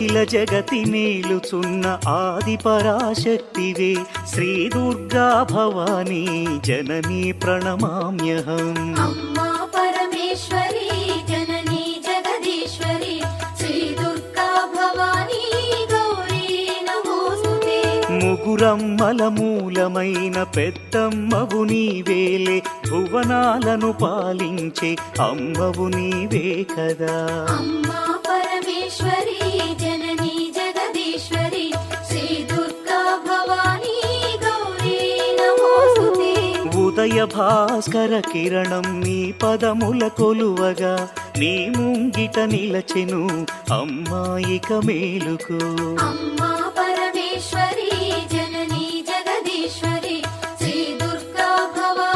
అఖిల జగతి మేలుచున్న ఆది పరాశక్తివే శ్రీ దుర్గా భవానీ జననీ ప్రణమామ్యహం. అమ్మా పరమేశ్వరి జననీ జగదీశ్వరి శ్రీ దుర్గా భవానీ గౌరీ నమోస్తుతే. ముగురమ్మల మూలమైన పెద్దమ్మవు నీవేలే భువనాలను పాలించే అమ్మవు నీవే కదా. అమ్మా పరమేశ్వరి జననీ జగదీశ్వరి శ్రీ దుర్గా భవానీ గౌరీ నమోస్తుతే. ఉదయ భాస్కర కిరణం నీ పదముల కొలువగా నీ ముంగిట నిలచెను అమ్మాయిక మేలుకు. అమ్మా